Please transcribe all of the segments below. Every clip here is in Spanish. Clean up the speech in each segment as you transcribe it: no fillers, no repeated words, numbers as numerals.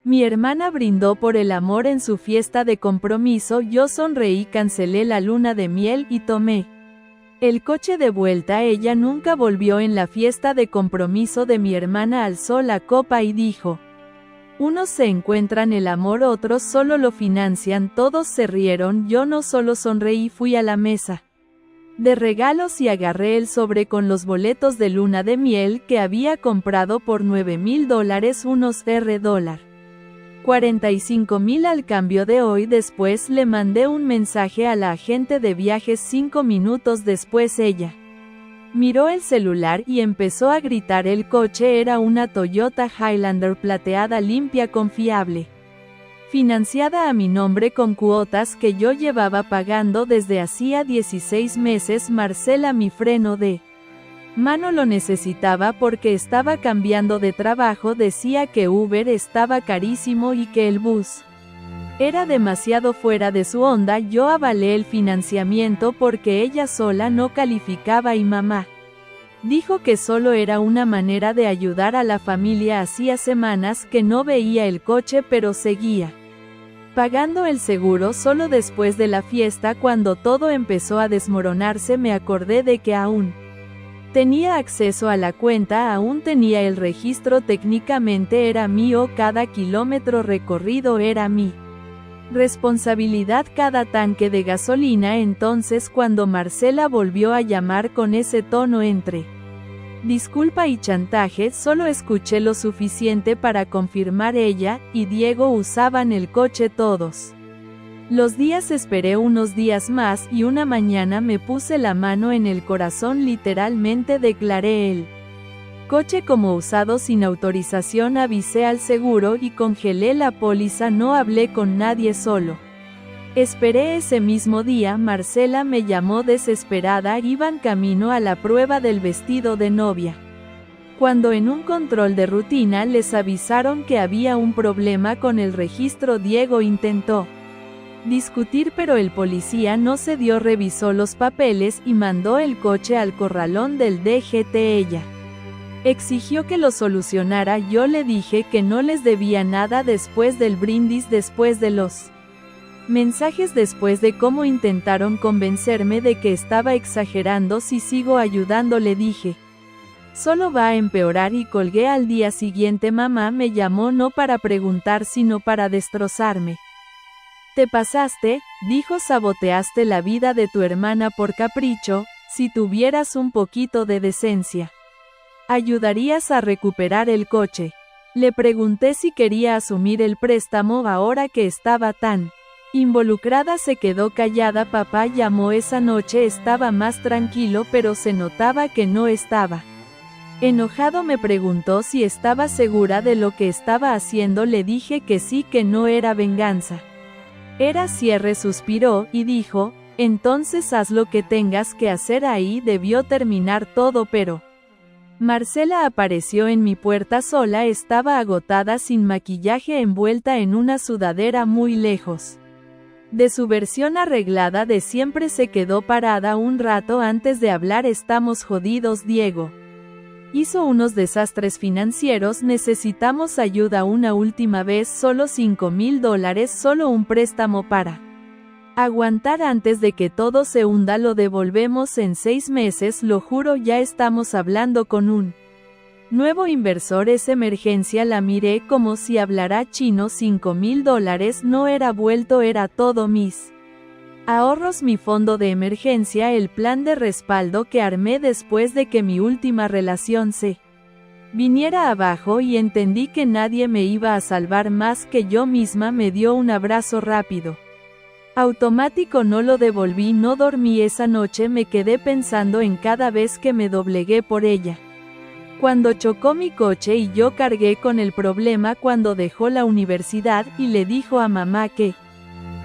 Mi hermana brindó por el amor en su fiesta de compromiso, yo sonreí, cancelé la luna de miel y tomé el coche de vuelta. Ella nunca volvió. En la fiesta de compromiso de mi hermana alzó la copa y dijo: unos se encuentran el amor, otros solo lo financian. Todos se rieron, yo no solo sonreí, fui a la mesa de regalos y agarré el sobre con los boletos de luna de miel que había comprado por $9,000, unos $45,000 al cambio de hoy. Después le mandé un mensaje a la agente de viajes. 5 minutos después ella miró el celular y empezó a gritar. El coche era una Toyota Highlander plateada, limpia, confiable, financiada a mi nombre con cuotas que yo llevaba pagando desde hacía 16 meses. Marcela, mi freno de mano, lo necesitaba porque estaba cambiando de trabajo. Decía que Uber estaba carísimo y que el bus era demasiado fuera de su onda. Yo avalé el financiamiento porque ella sola no calificaba y mamá dijo que solo era una manera de ayudar a la familia. Hacía semanas que no veía el coche, pero seguía pagando el seguro. Solo después de la fiesta, cuando todo empezó a desmoronarse, me acordé de que aún tenía acceso a la cuenta, aún tenía el registro. Técnicamente era mío, cada kilómetro recorrido era mi responsabilidad, cada tanque de gasolina. Entonces, cuando Marcela volvió a llamar con ese tono entre disculpa y chantaje, solo escuché lo suficiente para confirmar: ella y Diego usaban el coche todos los días. Esperé unos días más y una mañana me puse la mano en el corazón. Literalmente declaré el coche como usado sin autorización. Avisé al seguro y congelé la póliza. No hablé con nadie, solo esperé. Ese mismo día Marcela me llamó desesperada. Iban camino a la prueba del vestido de novia, cuando en un control de rutina les avisaron que había un problema con el registro. Diego intentó discutir, pero el policía no cedió. Revisó los papeles y mandó el coche al corralón del DGT. Ella exigió que lo solucionara. Yo le dije que no les debía nada. Después del brindis, después de los mensajes, después de cómo intentaron convencerme de que estaba exagerando, si sigo ayudando, le dije, solo va a empeorar, y colgué. Al día siguiente mamá me llamó, no para preguntar sino para destrozarme. Te pasaste, dijo, saboteaste la vida de tu hermana por capricho. Si tuvieras un poquito de decencia, ¿ayudarías a recuperar el coche? Le pregunté si quería asumir el préstamo ahora que estaba tan involucrada. Se quedó callada. Papá llamó esa noche, estaba más tranquilo, pero se notaba que no estaba enojado. Me preguntó si estaba segura de lo que estaba haciendo. Le dije que sí, que no era venganza, era cierre. Suspiró y dijo, entonces haz lo que tengas que hacer. Ahí debió terminar todo, pero Marcela apareció en mi puerta sola. Estaba agotada, sin maquillaje, envuelta en una sudadera, muy lejos de su versión arreglada de siempre. Se quedó parada un rato antes de hablar. Estamos jodidos, Diego hizo unos desastres financieros, necesitamos ayuda una última vez, solo $5,000, solo un préstamo para aguantar antes de que todo se hunda. Lo devolvemos en 6 meses, lo juro. Ya estamos hablando con un nuevo inversor. Es emergencia. La miré como si hablara chino. $5,000 no era vuelto, era todo mis ahorros, mi fondo de emergencia, el plan de respaldo que armé después de que mi última relación se viniera abajo, y entendí que nadie me iba a salvar más que yo misma. Me dio un abrazo rápido, automático. No lo devolví. No dormí esa noche. Me quedé pensando en cada vez que me doblegué por ella. Cuando chocó mi coche y yo cargué con el problema cuando dejó la universidad, y le dijo a mamá que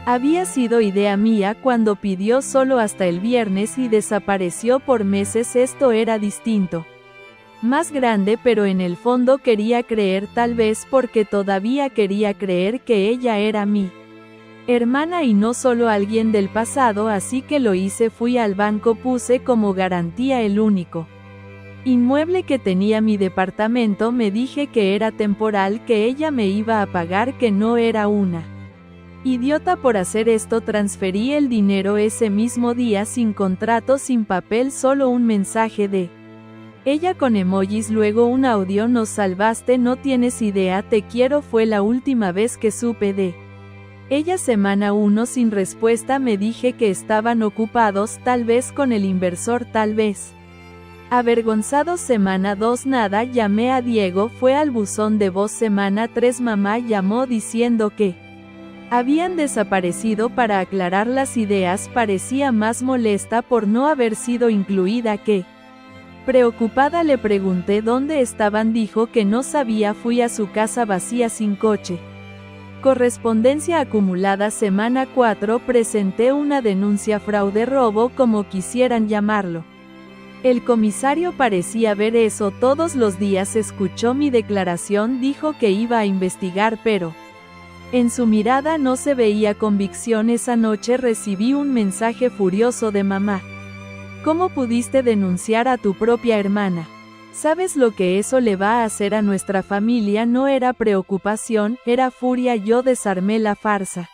había sido idea mía cuando pidió solo hasta el viernes y desapareció por meses. Esto era distinto, más grande, pero en el fondo quería creer, tal vez porque todavía quería creer, que ella era mi hermana y no solo alguien del pasado. Así que lo hice. Fui al banco, puse como garantía el único inmueble que tenía mi departamento, me dije que era temporal, que ella me iba a pagar, que no era una idiota por hacer esto. Transferí el dinero ese mismo día, sin contrato, sin papel, solo un mensaje de ella con emojis, luego un audio: nos salvaste, no tienes idea, te quiero. Fue la última vez que supe de ella. Semana 1 sin respuesta, me dije que estaban ocupados, tal vez con el inversor, tal vez avergonzados. Semana 2 nada, llamé a Diego, fue al buzón de voz. Semana 3 mamá llamó diciendo que habían desaparecido. Para aclarar las ideas, parecía más molesta por no haber sido incluida que preocupada. Le pregunté dónde estaban, dijo que no sabía. Fui a su casa vacía, sin coche. Correspondencia acumulada. Semana 4 presenté una denuncia, fraude, robo, como quisieran llamarlo. El comisario parecía ver eso todos los días. Escuchó mi declaración, dijo que iba a investigar, pero en su mirada no se veía convicción. Esa noche recibí un mensaje furioso de mamá: ¿cómo pudiste denunciar a tu propia hermana? ¿Sabes lo que eso le va a hacer a nuestra familia? No era preocupación, era furia. Yo desarmé la farsa.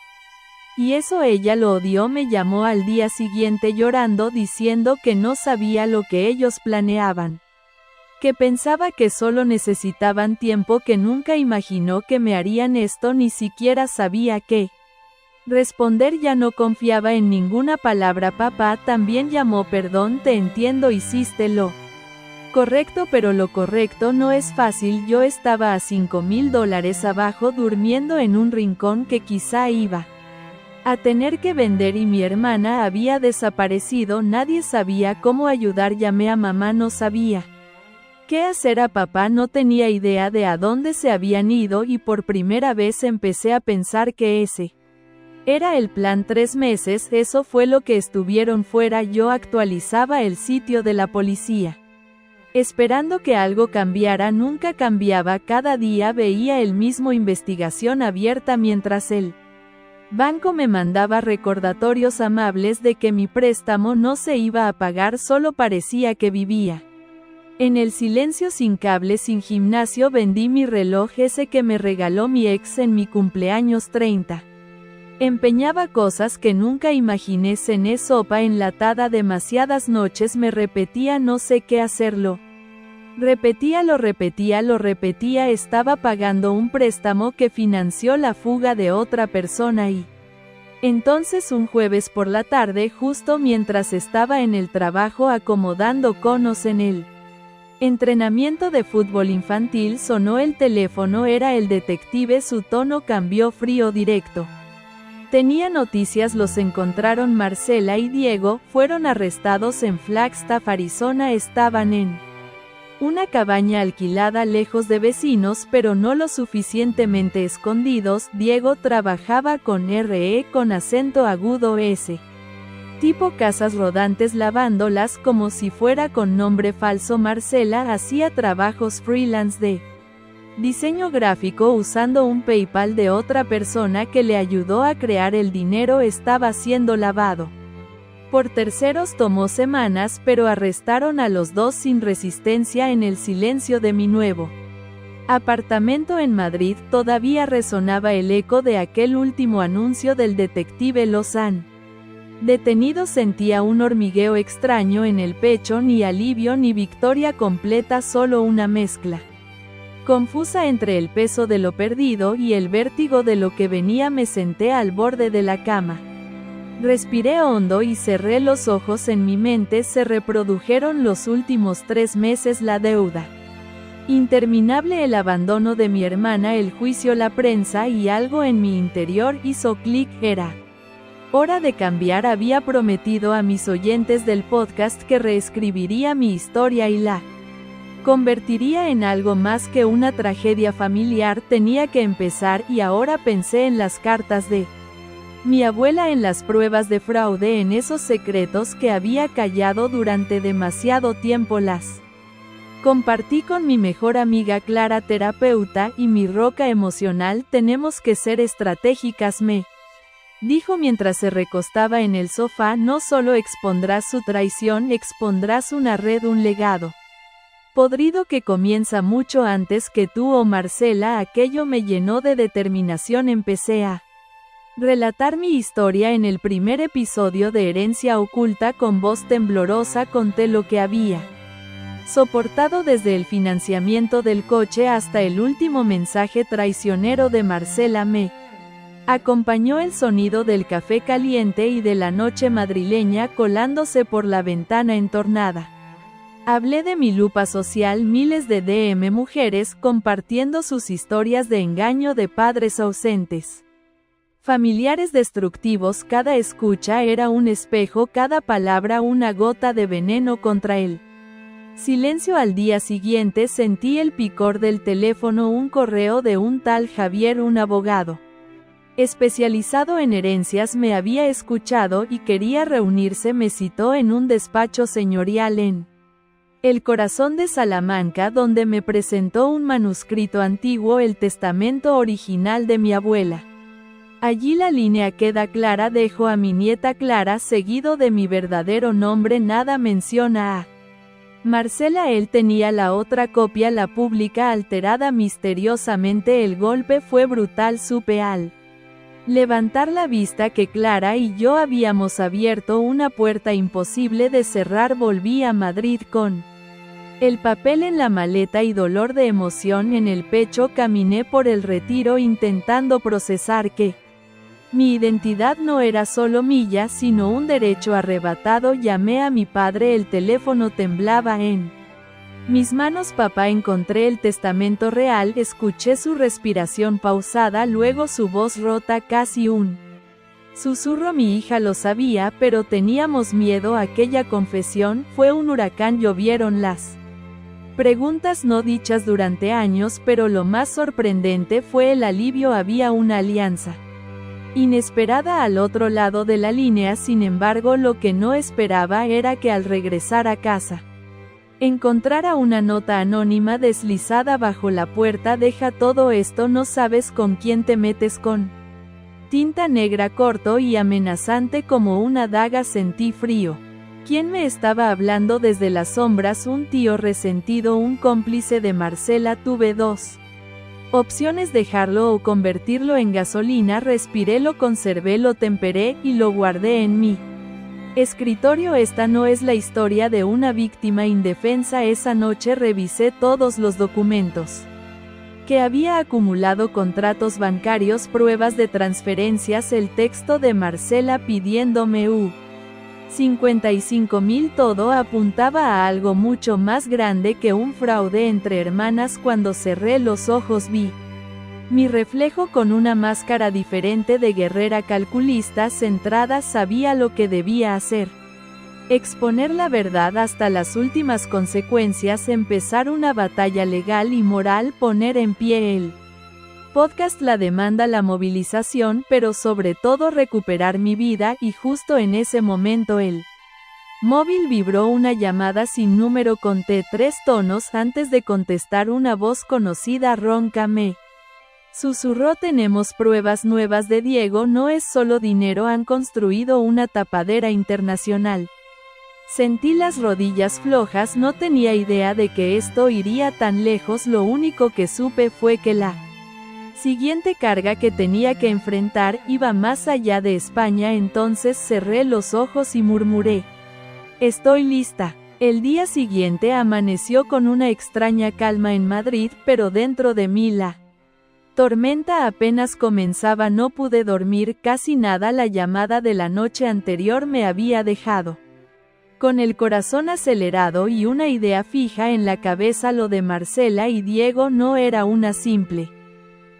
Y eso ella lo odió. Me llamó al día siguiente llorando, diciendo que no sabía lo que ellos planeaban, que pensaba que solo necesitaban tiempo, que nunca imaginó que me harían esto, ni siquiera sabía qué responder. Ya no confiaba en ninguna palabra. Papá también llamó: perdón, te entiendo, hiciste lo correcto, pero lo correcto no es fácil. Yo estaba a $5,000 abajo, durmiendo en un rincón que quizá iba a tener que vender, y mi hermana había desaparecido. Nadie sabía cómo ayudar. Llamé a mamá, no sabía qué hacer. A papá no tenía idea de a dónde se habían ido, y por primera vez empecé a pensar que ese era el plan. 3 meses, eso fue lo que estuvieron fuera. Yo actualizaba el sitio de la policía, esperando que algo cambiara. Nunca cambiaba. Cada día veía el mismo: investigación abierta, mientras el banco me mandaba recordatorios amables de que mi préstamo no se iba a pagar. Solo parecía que vivía en el silencio, sin cable, sin gimnasio. Vendí mi reloj, ese que me regaló mi ex en mi cumpleaños 30. Empeñaba cosas que nunca imaginé. Cené sopa enlatada demasiadas noches. Me repetía: no sé qué hacerlo. Lo repetía. Estaba pagando un préstamo que financió la fuga de otra persona. Y entonces, un jueves por la tarde, justo mientras estaba en el trabajo acomodando conos en el entrenamiento de fútbol infantil, sonó el teléfono. Era el detective. Su tono cambió, frío, directo. Tenía noticias. Los encontraron. Marcela y Diego fueron arrestados en Flagstaff, Arizona. Estaban en una cabaña alquilada lejos de vecinos, pero no lo suficientemente escondidos. Diego trabajaba con RE con acento agudo, S. tipo casas rodantes, lavándolas como si fuera con nombre falso. Marcela hacía trabajos freelance de diseño gráfico usando un PayPal de otra persona que le ayudó a crear. El dinero estaba siendo lavado por terceros. Tomó semanas, pero arrestaron a los dos sin resistencia. En el silencio de mi nuevo apartamento en Madrid todavía resonaba el eco de aquel último anuncio del detective. Los han detenido. Sentía un hormigueo extraño en el pecho, ni alivio ni victoria completa, solo una mezcla confusa entre el peso de lo perdido y el vértigo de lo que venía. Me senté al borde de la cama. Respiré hondo y cerré los ojos. En mi mente se reprodujeron los últimos 3 meses, la deuda interminable, el abandono de mi hermana, el juicio, la prensa, y algo en mi interior hizo clic. Era hora de cambiar. Había prometido a mis oyentes del podcast que reescribiría mi historia y la convertiría en algo más que una tragedia familiar. Tenía que empezar, y ahora pensé en las cartas de mi abuela, en las pruebas de fraude, en esos secretos que había callado durante demasiado tiempo. Las compartí con mi mejor amiga Clara, terapeuta y mi roca emocional. Tenemos que ser estratégicas, me dijo mientras se recostaba en el sofá. No solo expondrás su traición, expondrás una red, un legado. podrido que comienza mucho antes que tú o Marcela. Aquello me llenó de determinación. Empecé a relatar mi historia en el primer episodio de Herencia Oculta. Con voz temblorosa conté lo que había soportado desde el financiamiento del coche hasta el último mensaje traicionero de Marcela. Me acompañó el sonido del café caliente y de la noche madrileña colándose por la ventana entornada. Hablé de mi lupa social, miles de DM mujeres compartiendo sus historias de engaño, de padres ausentes, familiares destructivos. Cada escucha era un espejo, cada palabra una gota de veneno contra él. Silencio. Al día siguiente sentí el picor del teléfono, un correo de un tal Javier, un abogado especializado en herencias. Me había escuchado y quería reunirse. Me citó en un despacho señorial en el corazón de Salamanca, donde me presentó un manuscrito antiguo, el testamento original de mi abuela. Allí la línea queda clara: dejo a mi nieta Clara, seguido de mi verdadero nombre. Nada menciona a Marcela. Él tenía la otra copia, la pública, alterada misteriosamente. El golpe fue brutal. Supe al levantar la vista que Clara y yo habíamos abierto una puerta imposible de cerrar. Volví a Madrid con el papel en la maleta y dolor de emoción en el pecho. Caminé por el Retiro intentando procesar que mi identidad no era solo mía, sino un derecho arrebatado. Llamé a mi padre, el teléfono temblaba en mis manos. Papá, encontré el testamento real. Escuché su respiración pausada, luego su voz rota, casi un susurro. Mi hija lo sabía, pero teníamos miedo. Aquella confesión fue un huracán. Llovieron las preguntas no dichas durante años, pero lo más sorprendente fue el alivio. Había una alianza inesperada al otro lado de la línea. Sin embargo, lo que no esperaba era que al regresar a casa encontrara una nota anónima deslizada bajo la puerta: deja todo esto, no sabes con quién te metes. Con tinta negra, corto y amenazante como una daga. Sentí frío. ¿Quién me estaba hablando desde las sombras? Un tío resentido, un cómplice de Marcela. Tuve dos opciones: dejarlo o convertirlo en gasolina. Respiré, lo conservé, lo temperé y lo guardé en mi escritorio. Esta no es la historia de una víctima indefensa. Esa noche revisé todos los documentos que había acumulado: contratos bancarios, pruebas de transferencias, el texto de Marcela pidiéndome 55,000. Todo apuntaba a algo mucho más grande que un fraude entre hermanas. Cuando cerré los ojos vi mi reflejo con una máscara diferente, de guerrera calculista, centrada. Sabía lo que debía hacer: exponer la verdad hasta las últimas consecuencias, empezar una batalla legal y moral, poner en pie el podcast, la demanda, la movilización, pero sobre todo recuperar mi vida. Y justo en ese momento el móvil vibró. Una llamada sin número. Conté 3 tonos antes de contestar. Una voz conocida, ronca, me susurró: tenemos pruebas nuevas de Diego, no es solo dinero, han construido una tapadera internacional. Sentí las rodillas flojas, no tenía idea de que esto iría tan lejos. Lo único que supe fue que la siguiente carga que tenía que enfrentar iba más allá de España. Entonces cerré los ojos y murmuré: estoy lista. El día siguiente amaneció con una extraña calma en Madrid, pero dentro de mí la tormenta apenas comenzaba. No pude dormir casi nada. La llamada de la noche anterior me había dejado con el corazón acelerado y una idea fija en la cabeza: lo de Marcela y Diego no era una simple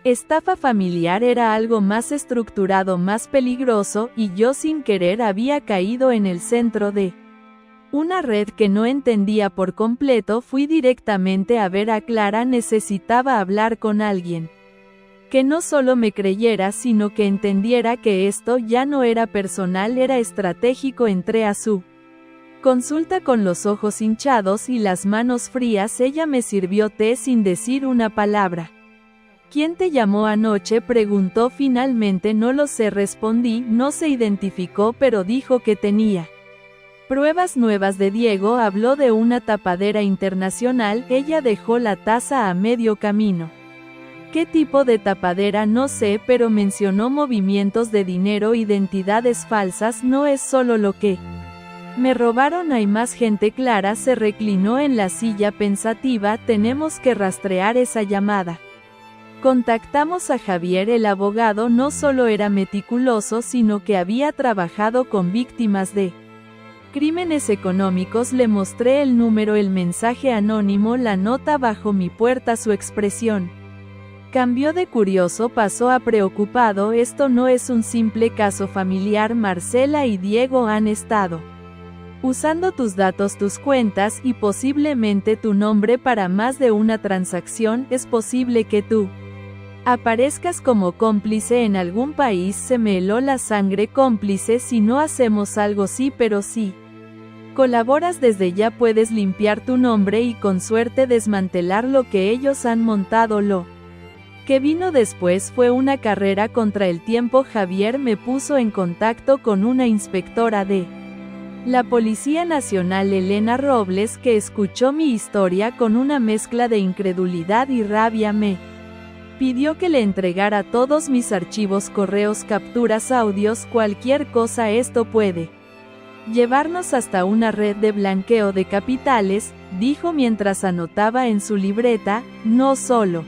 estafa familiar, era algo más estructurado, más peligroso, y yo sin querer había caído en el centro de una red que no entendía por completo. Fui directamente a ver a Clara. Necesitaba hablar con alguien que no solo me creyera, sino que entendiera que esto ya no era personal, era estratégico. Entré a su consulta con los ojos hinchados y las manos frías. Ella me sirvió té sin decir una palabra. ¿Quién te llamó anoche?, preguntó finalmente. No lo sé, respondí. No se identificó, pero dijo que tenía Pruebas nuevas de Diego habló de una tapadera internacional, ella dejó la taza a medio camino. ¿Qué tipo de tapadera? No sé, pero mencionó movimientos de dinero, identidades falsas, no es solo lo que me robaron, hay más gente. Clara se reclinó en la silla pensativa, tenemos que rastrear esa llamada. Contactamos a Javier, el abogado no solo era meticuloso, sino que había trabajado con víctimas de crímenes económicos. Le mostré el número, el mensaje anónimo, la nota bajo mi puerta, su expresión cambió de curioso, pasó a preocupado. Esto no es un simple caso familiar, Marcela y Diego han estado usando tus datos, tus cuentas y posiblemente tu nombre para más de una transacción. Es posible que tú aparezcas como cómplice en algún país. Se me heló la sangre. Cómplice si no hacemos algo, sí, pero sí colaboras desde ya puedes limpiar tu nombre y con suerte desmantelar lo que ellos han montado. Lo que vino después fue una carrera contra el tiempo. Javier me puso en contacto con una inspectora de la Policía Nacional, Elena Robles, que escuchó mi historia con una mezcla de incredulidad y rabia. Me pidió que le entregara todos mis archivos, correos, capturas, audios, cualquier cosa. Esto puede llevarnos hasta una red de blanqueo de capitales, dijo mientras anotaba en su libreta. No solo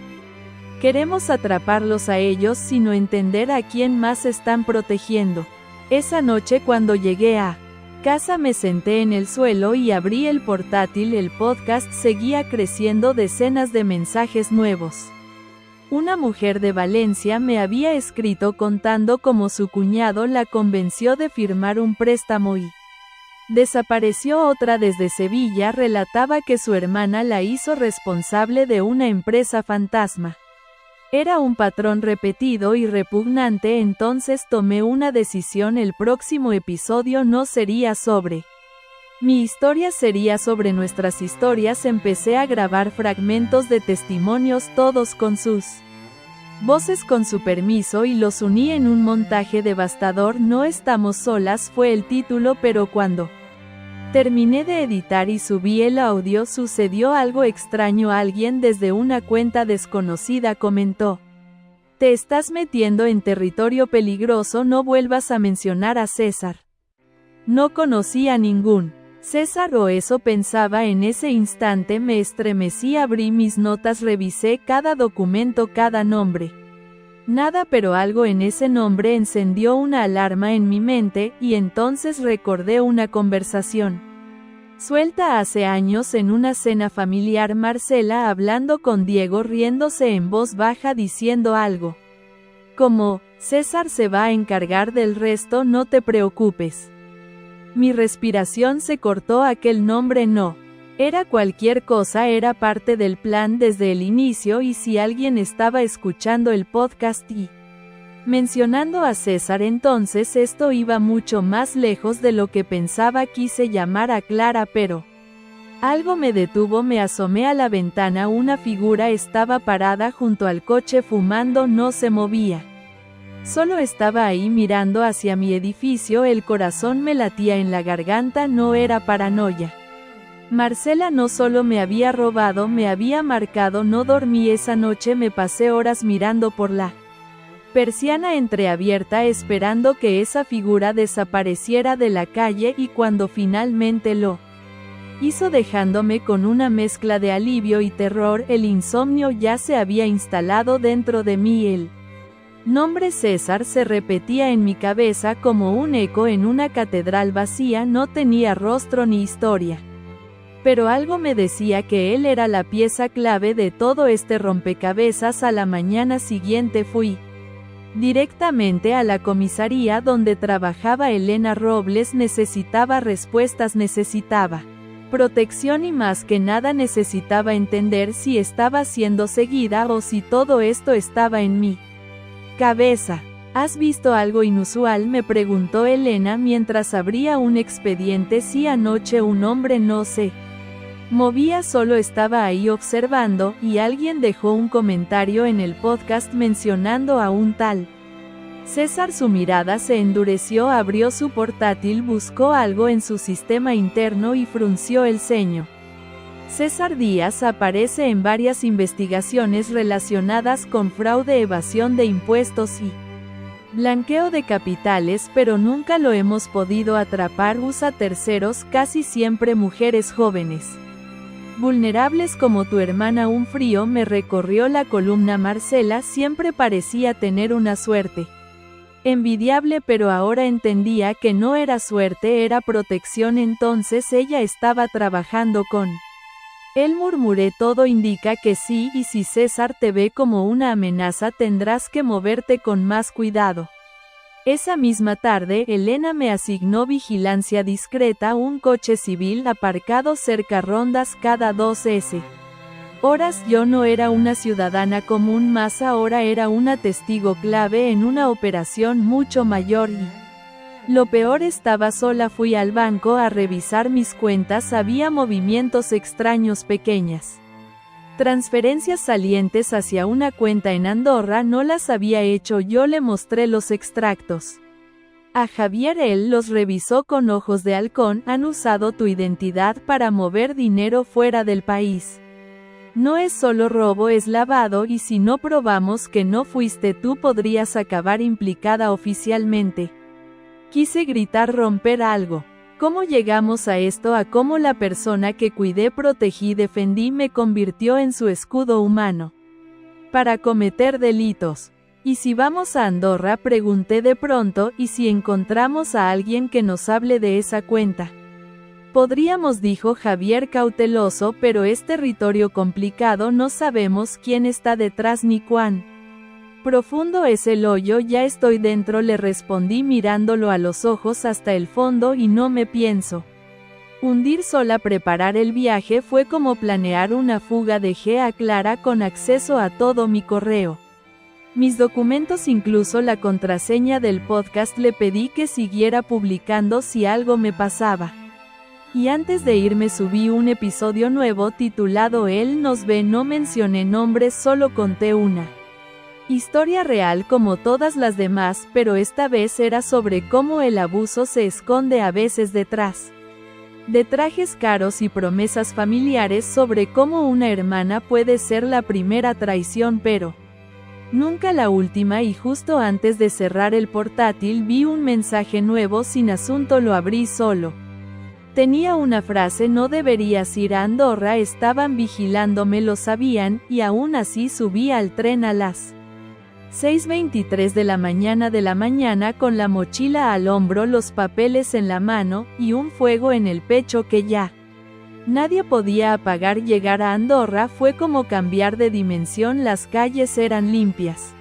queremos atraparlos a ellos, sino entender a quién más están protegiendo. Esa noche cuando llegué a casa me senté en el suelo y abrí el portátil. El podcast seguía creciendo, decenas de mensajes nuevos. Una mujer de Valencia me había escrito contando cómo su cuñado la convenció de firmar un préstamo y desapareció. Otra desde Sevilla relataba que su hermana la hizo responsable de una empresa fantasma. Era un patrón repetido y repugnante. Entonces tomé una decisión, el próximo episodio no sería sobre mi historia, sería sobre nuestras historias. Empecé a grabar fragmentos de testimonios, todos con sus voces, con su permiso, y los uní en un montaje devastador. No estamos solas fue el título, pero cuando terminé de editar y subí el audio sucedió algo extraño. Alguien desde una cuenta desconocida comentó: te estás metiendo en territorio peligroso, no vuelvas a mencionar a César. No conocí a ningún César, o eso pensaba en ese instante. Me estremecí, abrí mis notas, revisé cada documento, cada nombre. Nada, pero algo en ese nombre encendió una alarma en mi mente, y entonces recordé una conversación suelta hace años en una cena familiar. Marcela hablando con Diego, riéndose en voz baja, diciendo algo como: César se va a encargar del resto, no te preocupes. Mi respiración se cortó. Aquel nombre no era cualquier cosa, era parte del plan desde el inicio. Y si alguien estaba escuchando el podcast y mencionando a César, entonces esto iba mucho más lejos de lo que pensaba. Quise llamar a Clara, pero algo me detuvo. Me asomé a la ventana. Una figura estaba parada junto al coche fumando, no se movía. Solo estaba ahí mirando hacia mi edificio. El corazón me latía en la garganta. No era paranoia. Marcela no solo me había robado, me había marcado. No dormí esa noche. Me pasé horas mirando por la persiana entreabierta, esperando que esa figura desapareciera de la calle, y cuando finalmente lo hizo, dejándome con una mezcla de alivio y terror, el insomnio ya se había instalado dentro de mí. El nombre César se repetía en mi cabeza como un eco en una catedral vacía. No tenía rostro ni historia, pero algo me decía que él era la pieza clave de todo este rompecabezas. A la mañana siguiente fui directamente a la comisaría donde trabajaba Elena Robles. Necesitaba respuestas, necesitaba protección y más que nada necesitaba entender si estaba siendo seguida o si todo esto estaba en mi cabeza. ¿Has visto algo inusual?, me preguntó Elena mientras abría un expediente. Sí, anoche un hombre no se movía, solo estaba ahí observando, y alguien dejó un comentario en el podcast mencionando a un tal César, su mirada se endureció, abrió su portátil, buscó algo en su sistema interno y frunció el ceño. César Díaz aparece en varias investigaciones relacionadas con fraude, evasión de impuestos y blanqueo de capitales, pero nunca lo hemos podido atrapar. Usa terceros, casi siempre mujeres jóvenes. Vulnerables como tu hermana. Un frío me recorrió la columna. Marcela siempre parecía tener una suerte envidiable, pero ahora entendía que no era suerte, era protección. Entonces ella estaba trabajando con él. Murmuré, todo indica que sí, y si César te ve como una amenaza tendrás que moverte con más cuidado. Esa misma tarde, Elena me asignó vigilancia discreta, un coche civil aparcado cerca, rondas cada 2 horas. Yo no era una ciudadana común más, ahora era una testigo clave en una operación mucho mayor y lo peor, estaba sola. Fui al banco a revisar mis cuentas, había movimientos extraños, pequeñas transferencias salientes hacia una cuenta en Andorra. No las había hecho yo. Le mostré los extractos a Javier, él los revisó con ojos de halcón. Han usado tu identidad para mover dinero fuera del país. No es solo robo, es lavado, y si no probamos que no fuiste tú podrías acabar implicada oficialmente. Quise gritar, romper algo. ¿Cómo llegamos a esto? A cómo la persona que cuidé, protegí, defendí me convirtió en su escudo humano para cometer delitos. ¿Y si vamos a Andorra?, pregunté de pronto, ¿y si encontramos a alguien que nos hable de esa cuenta? Podríamos, dijo Javier cauteloso, pero es territorio complicado, no sabemos quién está detrás ni cuán profundo es el hoyo. Ya estoy dentro, le respondí mirándolo a los ojos hasta el fondo, y no me pienso hundir sola. Preparar el viaje fue como planear una fuga. Dejé a Clara con acceso a todo mi correo, mis documentos, incluso la contraseña del podcast. Le pedí que siguiera publicando si algo me pasaba. Y antes de irme subí un episodio nuevo titulado Él nos ve. No mencioné nombres, solo conté una historia real como todas las demás, pero esta vez era sobre cómo el abuso se esconde a veces detrás de trajes caros y promesas familiares, sobre cómo una hermana puede ser la primera traición pero nunca la última. Y justo antes de cerrar el portátil vi un mensaje nuevo sin asunto, lo abrí solo. Tenía una frase: no deberías ir a Andorra, estaban vigilándome, lo sabían, y aún así subí al tren a las 6:23 de la mañana con la mochila al hombro, los papeles en la mano, y un fuego en el pecho que ya nadie podía apagar. Llegar a Andorra fue como cambiar de dimensión. Las calles eran limpias,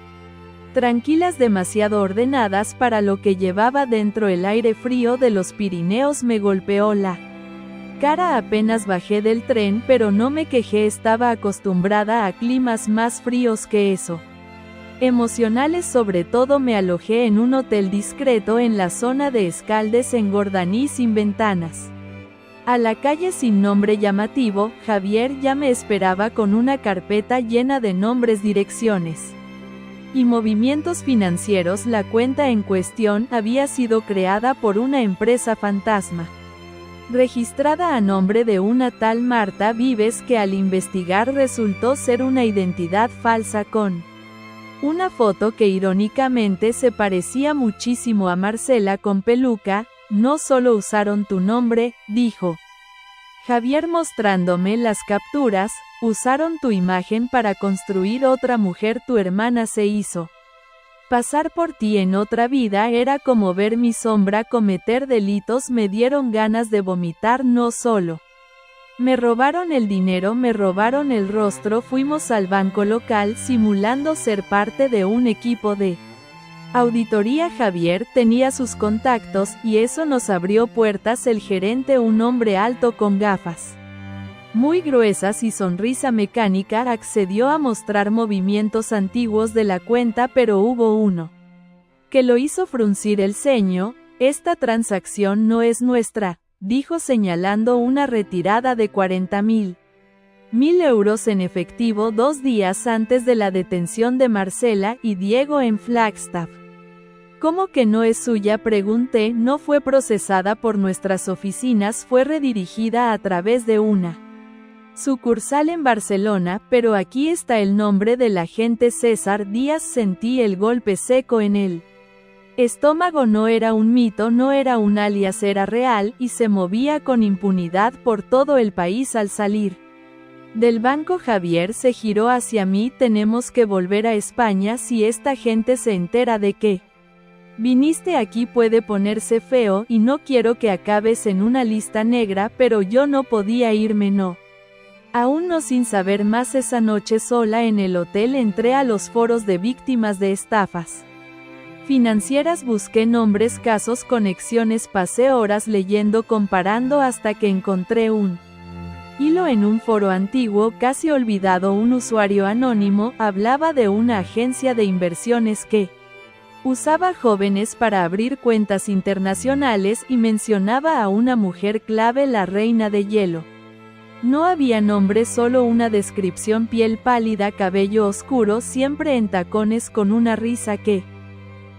tranquilas, demasiado ordenadas para lo que llevaba dentro. El aire frío de los Pirineos me golpeó la cara apenas bajé del tren, pero no me quejé, estaba acostumbrada a climas más fríos que eso. Emocionales sobre todo. Me alojé en un hotel discreto en la zona de Escaldes, en Gordaní, sin ventanas. A la calle sin nombre llamativo. Javier ya me esperaba con una carpeta llena de nombres, direcciones y movimientos financieros. La cuenta en cuestión había sido creada por una empresa fantasma, registrada a nombre de una tal Marta Vives, que al investigar resultó ser una identidad falsa con una foto que irónicamente se parecía muchísimo a Marcela con peluca. No solo usaron tu nombre, dijo Javier mostrándome las capturas, usaron tu imagen para construir otra mujer. Tu hermana se hizo pasar por ti en otra vida. Era como ver mi sombra cometer delitos. Me dieron ganas de vomitar. No solo me robaron el dinero, me robaron el rostro. Fuimos al banco local simulando ser parte de un equipo de auditoría. Javier tenía sus contactos, y eso nos abrió puertas. El gerente, un hombre alto con gafas muy gruesas y sonrisa mecánica, accedió a mostrar movimientos antiguos de la cuenta, pero hubo uno que lo hizo fruncir el ceño. Esta transacción no es nuestra, dijo señalando una retirada de 40.000 euros en efectivo 2 días antes de la detención de Marcela y Diego en Flagstaff. ¿Cómo que no es suya?, pregunté. No fue procesada por nuestras oficinas, fue redirigida a través de una sucursal en Barcelona, pero aquí está el nombre del agente César Díaz. Sentí el golpe seco en el estómago. No era un mito, no era un alias, era real, y se movía con impunidad por todo el país. Al salir del banco, Javier se giró hacia mí. Tenemos que volver a España. Si esta gente se entera de que viniste aquí puede ponerse feo, y no quiero que acabes en una lista negra. Pero yo no podía irme, no. Aún no. Sin saber más, esa noche sola en el hotel entré a los foros de víctimas de estafas financieras, busqué nombres, casos, conexiones, pasé horas leyendo, comparando, hasta que encontré un hilo en un foro antiguo, casi olvidado. Un usuario anónimo hablaba de una agencia de inversiones que usaba jóvenes para abrir cuentas internacionales y mencionaba a una mujer clave, la reina de hielo. No había nombre, solo una descripción: piel pálida, cabello oscuro, siempre en tacones, con una risa que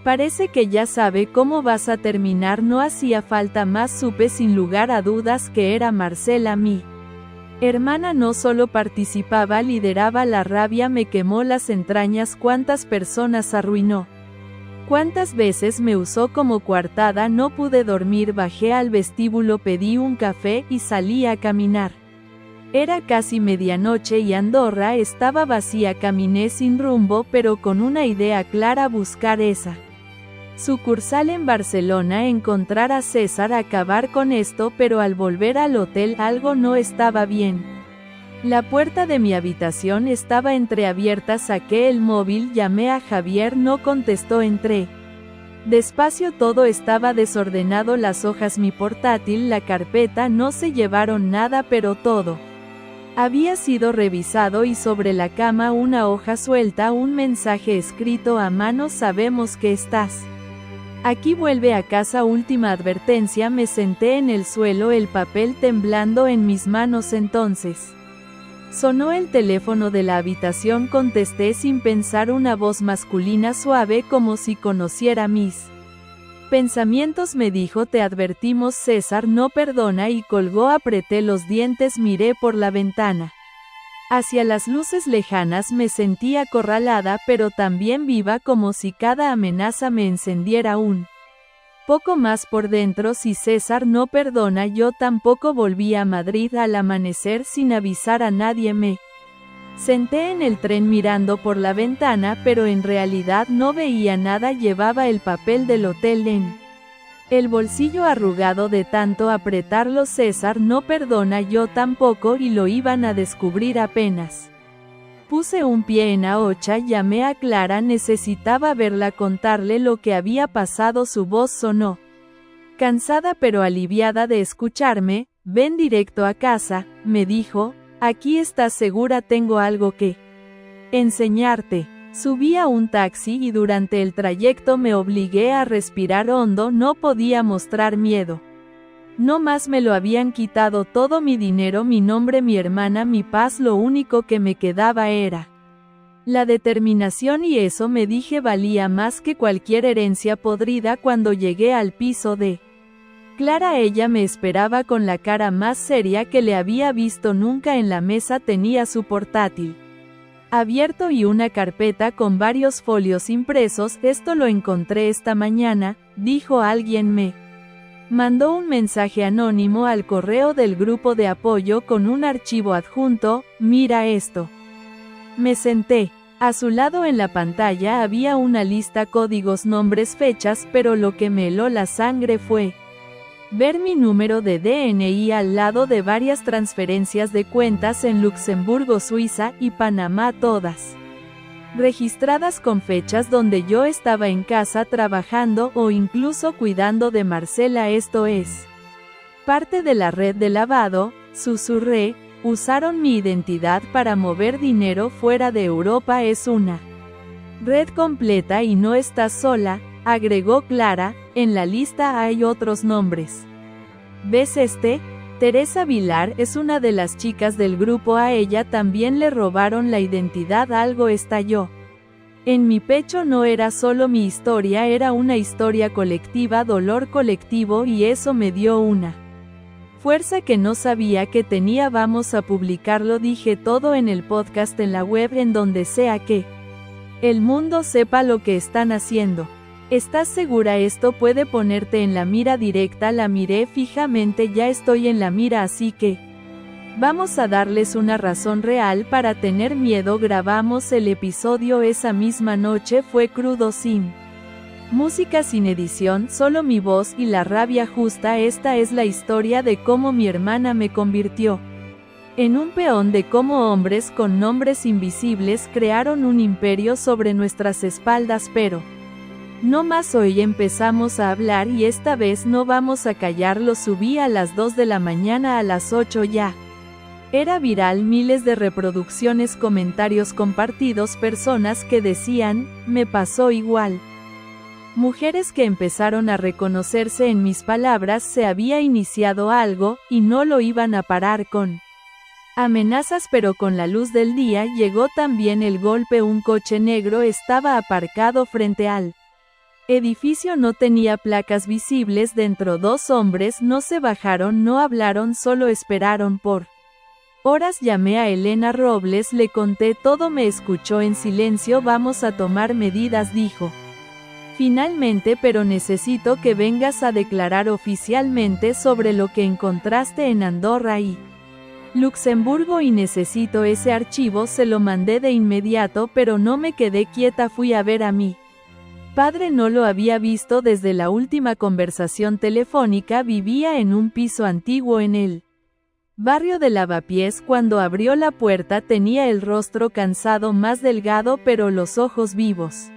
parece que ya sabe cómo vas a terminar. No hacía falta más, supe sin lugar a dudas que era Marcela, mi hermana. No solo participaba, lideraba. La rabia me quemó las entrañas. ¿Cuántas personas arruinó? ¿Cuántas veces me usó como coartada? No pude dormir, bajé al vestíbulo, pedí un café y salí a caminar. Era casi medianoche y Andorra estaba vacía. Caminé sin rumbo, pero con una idea clara: buscar esa sucursal en Barcelona, encontrar a César, acabar con esto. Pero al volver al hotel algo no estaba bien. La puerta de mi habitación estaba entreabierta. Saqué el móvil, llamé a Javier, no contestó. Entré despacio, todo estaba desordenado, las hojas, mi portátil, la carpeta. No se llevaron nada, pero todo había sido revisado, y sobre la cama una hoja suelta, un mensaje escrito a mano: sabemos que estás aquí, vuelve a casa, última advertencia. Me senté en el suelo, el papel temblando en mis manos. Entonces sonó el teléfono de la habitación. Contesté sin pensar, una voz masculina suave, como si conociera mis pensamientos. Me dijo: te advertimos, César no perdona, y colgó. Apreté los dientes, miré por la ventana hacia las luces lejanas. Me sentí acorralada, pero también viva, como si cada amenaza me encendiera un poco más por dentro. Si César no perdona, yo tampoco. Volví a Madrid al amanecer sin avisar a nadie. Me senté en el tren mirando por la ventana, pero en realidad no veía nada. Llevaba el papel del hotel en el bolsillo, arrugado de tanto apretarlo. César no perdona, yo tampoco, y lo iban a descubrir apenas puse un pie en Ahocha. Llamé a Clara, necesitaba verla, contarle lo que había pasado. Su voz sonó cansada pero aliviada de escucharme. Ven directo a casa, me dijo. Aquí estás segura, tengo algo que enseñarte. Subí a un taxi y durante el trayecto me obligué a respirar hondo. No podía mostrar miedo. No más, me lo habían quitado todo: mi dinero, mi nombre, mi hermana, mi paz. Lo único que me quedaba era la determinación, y eso, me dije, valía más que cualquier herencia podrida. Cuando llegué al piso de Clara, ella me esperaba con la cara más seria que le había visto nunca. En la mesa tenía su portátil abierto y una carpeta con varios folios impresos. Esto lo encontré esta mañana, dijo. Alguien me mandó un mensaje anónimo al correo del grupo de apoyo con un archivo adjunto. Mira esto. Me senté. A su lado en la pantalla había una lista, códigos, nombres, fechas, pero lo que me heló la sangre fue ver mi número de DNI al lado de varias transferencias de cuentas en Luxemburgo, Suiza y Panamá, todas registradas con fechas donde yo estaba en casa trabajando o incluso cuidando de Marcela. Esto es parte de la red de lavado, susurré. Usaron mi identidad para mover dinero fuera de Europa. Es una red completa y no estás sola, agregó Clara. En la lista hay otros nombres. ¿Ves este? Teresa Vilar es una de las chicas del grupo. A ella también le robaron la identidad. Algo estalló En mi pecho no era solo mi historia, era una historia colectiva, dolor colectivo, y eso me dio una fuerza que no sabía que tenía. Vamos a publicarlo, dije todo en el podcast, en la web, en donde sea que el mundo sepa lo que están haciendo. ¿Estás segura? Esto puede ponerte en la mira directa. La miré fijamente, ya estoy en la mira, así que vamos a darles una razón real para tener miedo. Grabamos el episodio esa misma noche, fue crudo, sin música, sin edición, solo mi voz y la rabia justa. Esta es la historia de cómo mi hermana me convirtió en un peón, de cómo hombres con nombres invisibles crearon un imperio sobre nuestras espaldas, pero no más. Hoy empezamos a hablar y esta vez no vamos a callar. Lo subí a las 2 de la mañana, a las 8 ya era viral, miles de reproducciones, comentarios compartidos, personas que decían, me pasó igual. Mujeres que empezaron a reconocerse en mis palabras. Se había iniciado algo, y no lo iban a parar con amenazas, pero con la luz del día llegó también el golpe. Un coche negro estaba aparcado frente al edificio, no tenía placas visibles. Dentro 2 hombres no se bajaron, no hablaron, solo esperaron por horas. Llamé a Elena Robles, le conté todo, me escuchó en silencio. Vamos a tomar medidas, dijo finalmente, pero necesito que vengas a declarar oficialmente sobre lo que encontraste en Andorra y Luxemburgo, y necesito ese archivo. Se lo mandé de inmediato, pero no me quedé quieta, fui a ver a mi padre. No lo había visto desde la última conversación telefónica. Vivía en un piso antiguo en el barrio de Lavapiés. Cuando abrió la puerta tenía el rostro cansado, más delgado, pero los ojos vivos.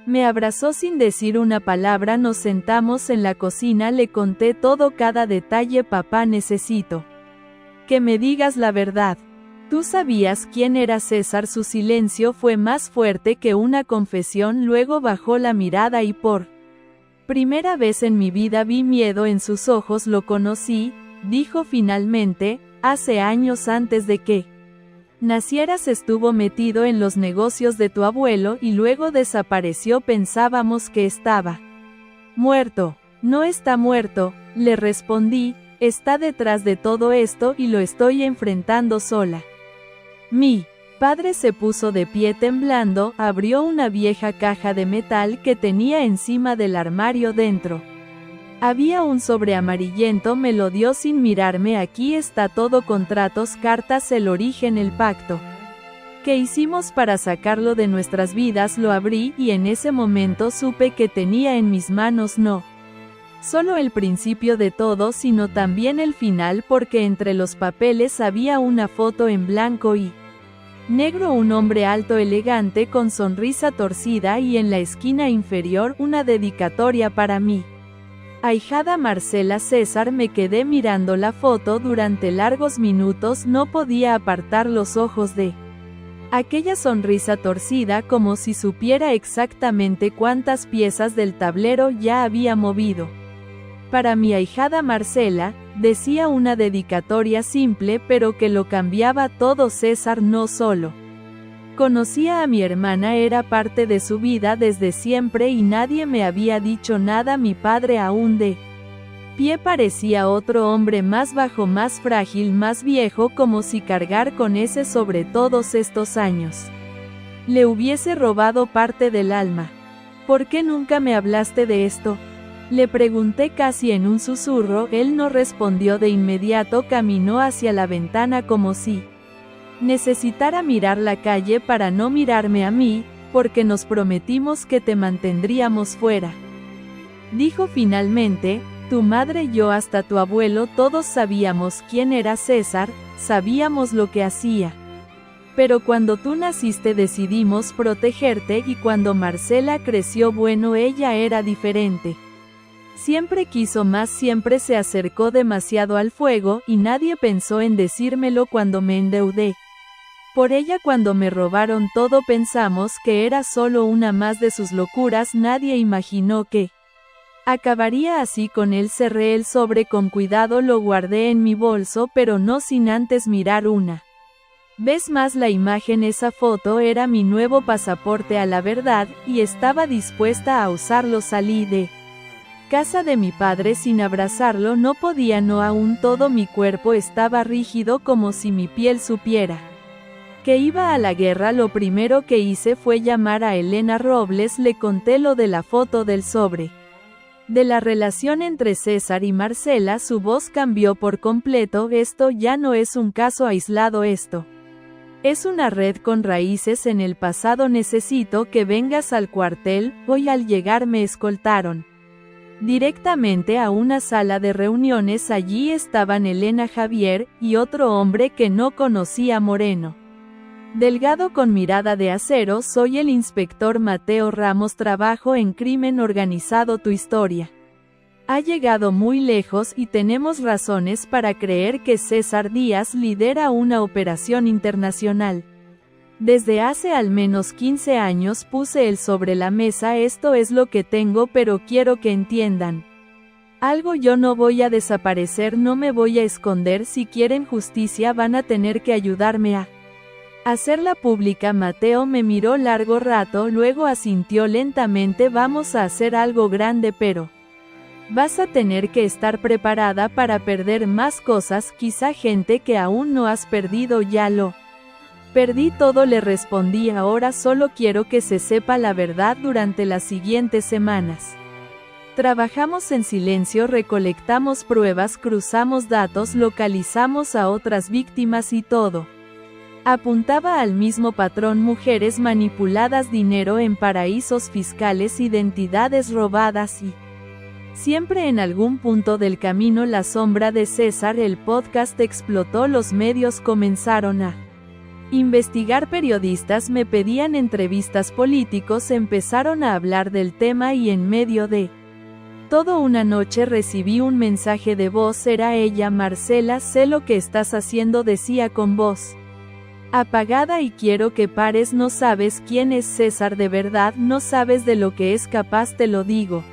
Me abrazó sin decir una palabra. Nos sentamos en la cocina, le conté todo, cada detalle. Papá, necesito que me digas la verdad. ¿Tú sabías quién era César? Su silencio fue más fuerte que una confesión. Luego bajó la mirada y por primera vez en mi vida vi miedo en sus ojos. Lo conocí, dijo finalmente, hace años, antes de que nacieras. Estuvo metido en los negocios de tu abuelo y luego desapareció. Pensábamos que estaba muerto. No está muerto, le respondí, está detrás de todo esto y lo estoy enfrentando sola. Mi padre se puso de pie temblando, abrió una vieja caja de metal que tenía encima del armario. Dentro había un sobre amarillento, me lo dio sin mirarme. Aquí está todo, contratos, cartas, el origen, el pacto que hicimos para sacarlo de nuestras vidas. Lo abrí y en ese momento supe que tenía en mis manos no solo el principio de todo, sino también el final, porque entre los papeles había una foto en blanco y negro, un hombre alto, elegante, con sonrisa torcida, y en la esquina inferior una dedicatoria para mí. Ahijada Marcela. César. Me quedé mirando la foto durante largos minutos, no podía apartar los ojos de aquella sonrisa torcida, como si supiera exactamente cuántas piezas del tablero ya había movido. Para mi ahijada Marcela, decía, una dedicatoria simple pero que lo cambiaba todo. César no solo conocía a mi hermana, era parte de su vida desde siempre y nadie me había dicho nada. Mi padre, aún de pie, parecía otro hombre, más bajo, más frágil, más viejo, como si cargar con ese sobre todos estos años le hubiese robado parte del alma. ¿Por qué nunca me hablaste de esto?, le pregunté casi en un susurro. Él no respondió de inmediato, caminó hacia la ventana como si necesitara mirar la calle para no mirarme a mí, porque nos prometimos que te mantendríamos fuera. Dijo finalmente, tu madre, yo, hasta tu abuelo, todos sabíamos quién era César, sabíamos lo que hacía. Pero cuando tú naciste decidimos protegerte, y cuando Marcela creció, bueno, ella era diferente. Siempre quiso más, siempre se acercó demasiado al fuego, y nadie pensó en decírmelo cuando me endeudé por ella, cuando me robaron todo. Pensamos que era solo una más de sus locuras, nadie imaginó que acabaría así con él. Cerré el sobre con cuidado, lo guardé en mi bolso, pero no sin antes mirar una ¿Ves más la imagen? Esa foto era mi nuevo pasaporte a la verdad, y estaba dispuesta a usarlo. Salí de casa de mi padre sin abrazarlo, no podía, no aún todo mi cuerpo estaba rígido como si mi piel supiera que iba a la guerra. Lo primero que hice fue llamar a Elena Robles, le conté lo de la foto, del sobre, de la relación entre César y Marcela. Su voz cambió por completo. Esto ya no es un caso aislado, esto es una red con raíces en el pasado. Necesito que vengas al cuartel. Hoy al llegar me escoltaron directamente a una sala de reuniones. Allí estaban Elena, Javier, y otro hombre que no conocía, moreno, delgado con mirada de acero. Soy el inspector Mateo Ramos, trabajo en crimen organizado. Tu historia ha llegado muy lejos y tenemos razones para creer que César Díaz lidera una operación internacional. Desde hace al menos 15 años puse él sobre la mesa. Esto es lo que tengo, pero quiero que entiendan algo. Yo no voy a desaparecer, no me voy a esconder. Si quieren justicia van a tener que ayudarme a hacerla pública. Mateo me miró largo rato, luego asintió lentamente. Vamos a hacer algo grande, pero vas a tener que estar preparada para perder más cosas, quizá gente que aún no has perdido. Ya lo perdí todo, le respondí. Ahora solo quiero que se sepa la verdad. Durante las siguientes semanas trabajamos en silencio, recolectamos pruebas, cruzamos datos, localizamos a otras víctimas y todo apuntaba al mismo patrón: mujeres manipuladas, dinero en paraísos fiscales, identidades robadas y siempre en algún punto del camino la sombra de César. El podcast explotó, los medios comenzaron a investigar, periodistas me pedían entrevistas, políticos empezaron a hablar del tema y en medio de todo una noche recibí un mensaje de voz. Era ella: Marcela, sé lo que estás haciendo, decía con voz apagada, y quiero que pares. No sabes quién es César de verdad, no sabes de lo que es capaz, te lo digo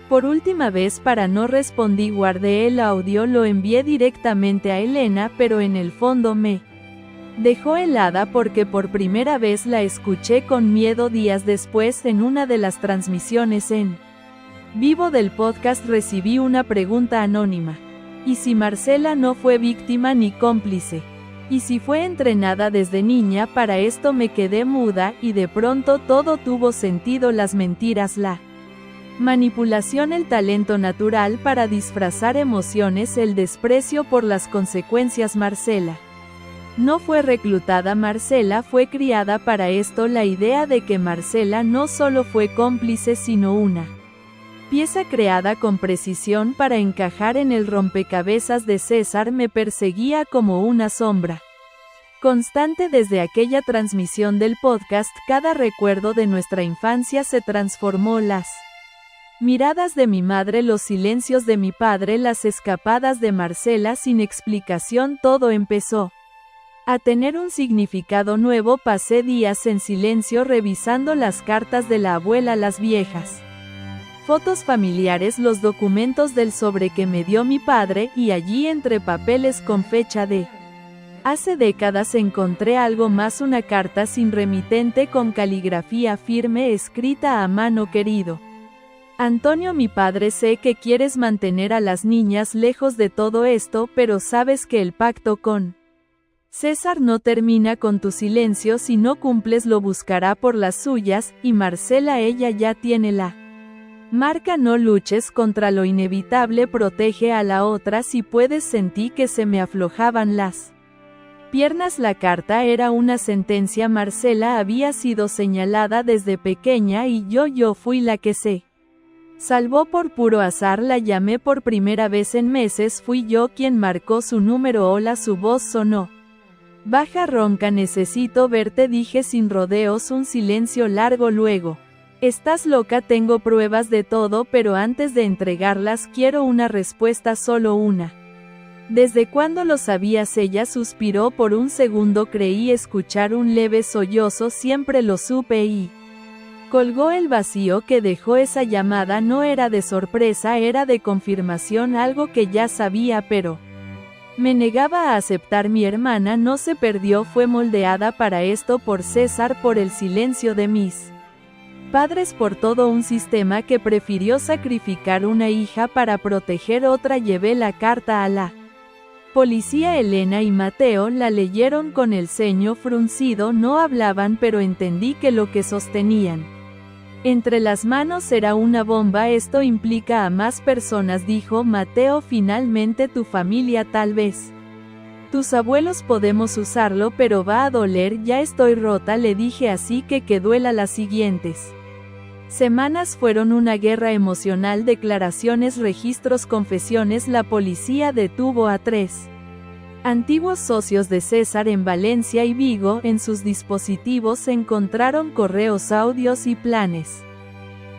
por última vez. Para no respondí, guardé el audio, lo envié directamente a Elena, pero en el fondo me dejó helada porque por primera vez la escuché con miedo. Días después, en una de las transmisiones en vivo del podcast, recibí una pregunta anónima. ¿Y si Marcela no fue víctima ni cómplice? ¿Y si fue entrenada desde niña para esto? Me quedé muda, y de pronto todo tuvo sentido: las mentiras, la manipulación, el talento natural para disfrazar emociones, el desprecio por las consecuencias. Marcela no fue reclutada, Marcela fue criada para esto. La idea de que Marcela no solo fue cómplice, sino una pieza creada con precisión para encajar en el rompecabezas de César, me perseguía como una sombra constante. Desde aquella transmisión del podcast, cada recuerdo de nuestra infancia se transformó: las miradas de mi madre, los silencios de mi padre, las escapadas de Marcela sin explicación. Todo empezó a tener un significado nuevo. Pasé días en silencio revisando las cartas de la abuela, las viejas fotos familiares, los documentos del sobre que me dio mi padre, y allí entre papeles con fecha de hace décadas encontré algo más: una carta sin remitente con caligrafía firme escrita a mano. Querido Antonio, mi padre, sé que quieres mantener a las niñas lejos de todo esto, pero sabes que el pacto con César no termina con tu silencio. Si no cumples, lo buscará por las suyas, y Marcela, ella ya tiene la marca. No luches contra lo inevitable, protege a la otra si puedes. Sentí que se me aflojaban las piernas. La carta era una sentencia. Marcela había sido señalada desde pequeña y yo fui la que se salvó por puro azar. La llamé por primera vez en meses, fui yo quien marcó su número. Hola, su voz sonó baja, ronca. Necesito verte, dije sin rodeos. Un silencio largo, luego: estás loca, tengo pruebas de todo, pero antes de entregarlas quiero una respuesta, solo una. ¿Desde cuándo lo sabías? Ella suspiró por un segundo, creí escuchar un leve sollozo. Siempre lo supe, y colgó. El vacío que dejó esa llamada no era de sorpresa, era de confirmación, algo que ya sabía, pero Me negaba a aceptar. Mi hermana no se perdió, fue moldeada para esto por César, por el silencio de mis padres, por todo un sistema que prefirió sacrificar una hija para proteger otra. Llevé la carta a la policía. Elena y Mateo la leyeron con el ceño fruncido, no hablaban, pero entendí que lo que sostenían entre las manos era una bomba. Esto implica a más personas, dijo Mateo. Finalmente tu familia, tal vez tus abuelos, podemos usarlo, pero va a doler. Ya estoy rota, le dije, así que duela. Las siguientes semanas fueron una guerra emocional. Declaraciones, registros, confesiones. La policía detuvo a 3 antiguos socios de César en Valencia y Vigo. En sus dispositivos se encontraron correos, audios y planes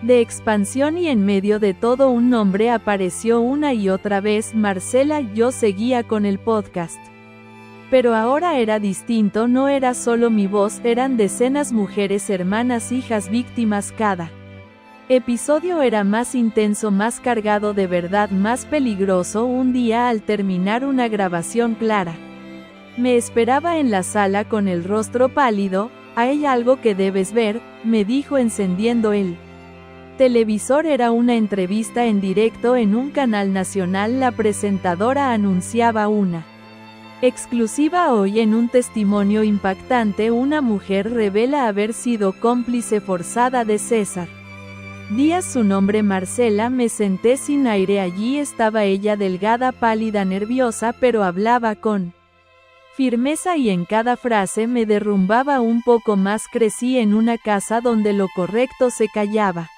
de expansión, y en medio de todo un nombre apareció una y otra vez: Marcela. Yo seguía con el podcast, pero ahora era distinto. No era solo mi voz, eran decenas, mujeres, hermanas, hijas, víctimas. Cada episodio era más intenso, más cargado de verdad, más peligroso. Un día, al terminar una grabación, Clara me esperaba en la sala con el rostro pálido. Hay algo que debes ver, me dijo encendiendo el televisor. Era una entrevista en directo en un canal nacional. La presentadora anunciaba una exclusiva hoy. En un testimonio impactante, una mujer revela haber sido cómplice forzada de César Díaz. Su nombre, Marcela. Me senté sin aire. Allí estaba ella, delgada, pálida, nerviosa, pero hablaba con firmeza, y en cada frase me derrumbaba un poco más. Crecí en una casa donde lo correcto se callaba,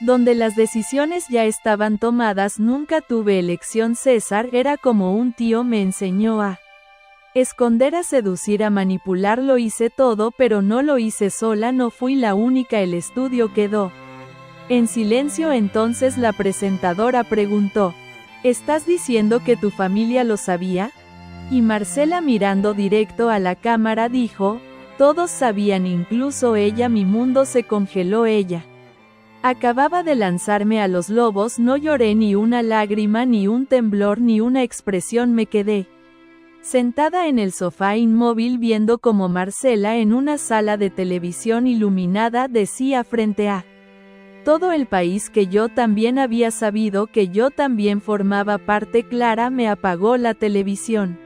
donde las decisiones ya estaban tomadas. Nunca tuve elección. César era como un tío, me enseñó a esconder, a seducir, a manipular. Lo hice todo, pero no lo hice sola, no fui la única. El estudio quedó en silencio. Entonces la presentadora preguntó: ¿estás diciendo que tu familia lo sabía? Y Marcela, mirando directo a la cámara, dijo: todos sabían, incluso ella. Mi mundo se congeló. Ella acababa de lanzarme a los lobos. No lloré, ni una lágrima, ni un temblor, ni una expresión. Me quedé sentada en el sofá, inmóvil, viendo cómo Marcela, en una sala de televisión iluminada, decía frente a todo el país que yo también había sabido, que yo también formaba parte. Clara me apagó la televisión